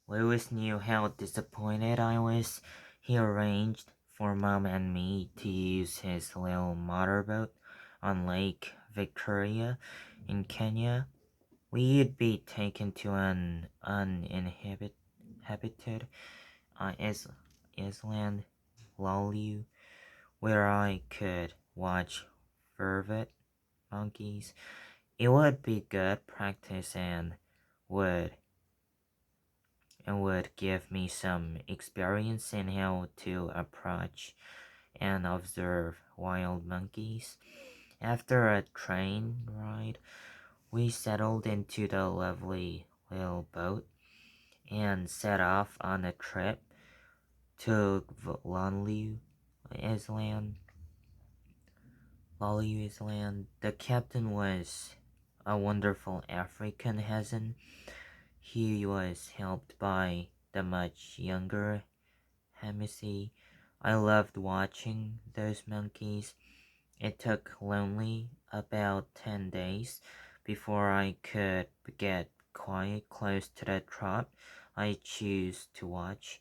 Lewis knew how disappointed I was. He arranged for Mom and me to use his little motorboat on Lake Victoria in Kenya. We'd be taken to an uninhabited island, Lolu, where I could watch vervet monkeys. It would be good practice would would give me some experience in how to approach and observe wild monkeys. After a train ride, we settled into the lovely little boat and set off on a trip to Island. Lolu Island. The captain was a wonderful African Hazen. He was helped by the much younger Hemisi. I loved watching those monkeys. It took Lonely about 10 days before I could get quite close to the trap I choose to watch.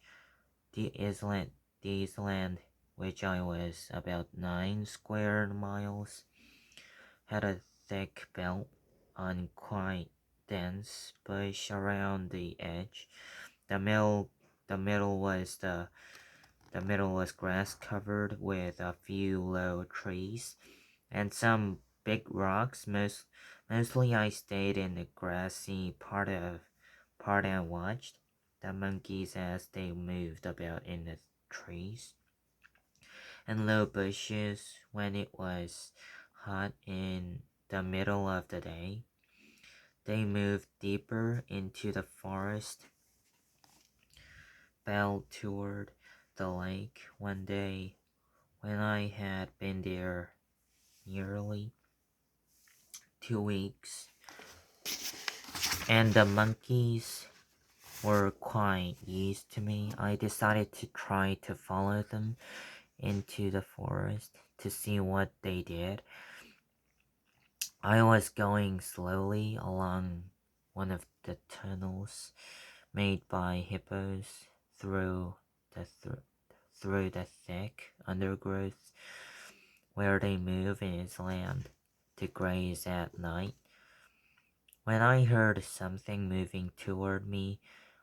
The island, which I was about 9 square miles, had a thick belt on quite dense bush around the edge. The middle, the middle was the the middle was grass covered with a few low trees and some big rocks. Mostly I stayed in the grassy part and watched the monkeys as they moved about in the trees and low bushes when it was hot in the middle of the day. They moved deeper into the forest belt toward the lake one day when I had been there nearly 2 weeks, and the monkeys were quite used to me. I decided to try to follow them into the forest to see what they did. I was going slowly along one of the tunnels made by hippos through the thick undergrowth where they move in its land to graze at night. When I heard something moving toward me,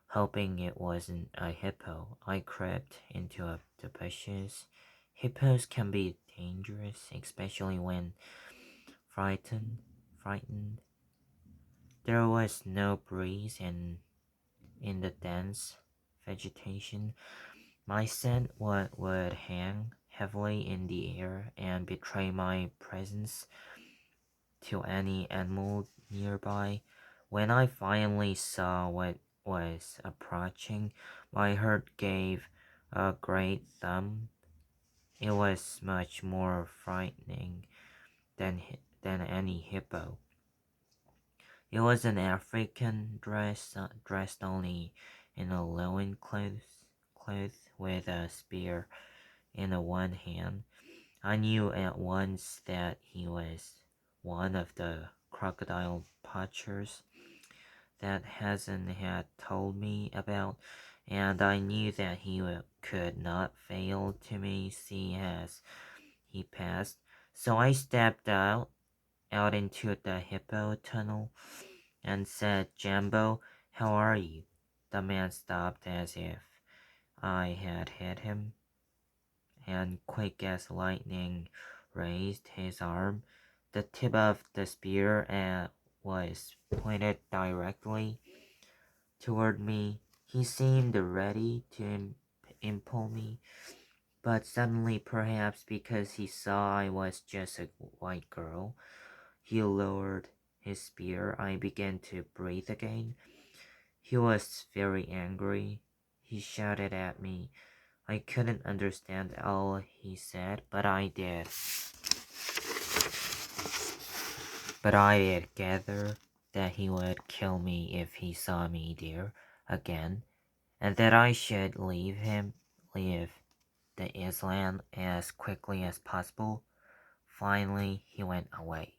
hoping it wasn't a hippo, I crept into the bushes. Hippos can be dangerous, especially when frightened. Frightened. There was no breeze in the dense vegetation. My scent would hang heavily in the air and betray my presence to any animal nearby. When I finally saw what was approaching, my heart gave a great thump. It was much more frightening than any hippo. It was an African dressed only in a cloth with a spear in one hand. I knew at once that he was one of the crocodile poachers that Hazen had told me about, and I knew that he could not fail to me see as he passed. So I stepped out into the hippo tunnel and said, "Jambo, how are you?" The man stopped as if I had hit him, and quick as lightning raised his arm. The tip of the spear was pointed directly toward me. He seemed ready to impale me, but suddenly, perhaps because he saw I was just a white girl, he lowered his spear. I began to breathe again. He was very angry. He shouted at me. I couldn't understand all he said, but I did. But I did gather that he would kill me if he saw me there again, and that I should leave the island as quickly as possible. Finally, he went away.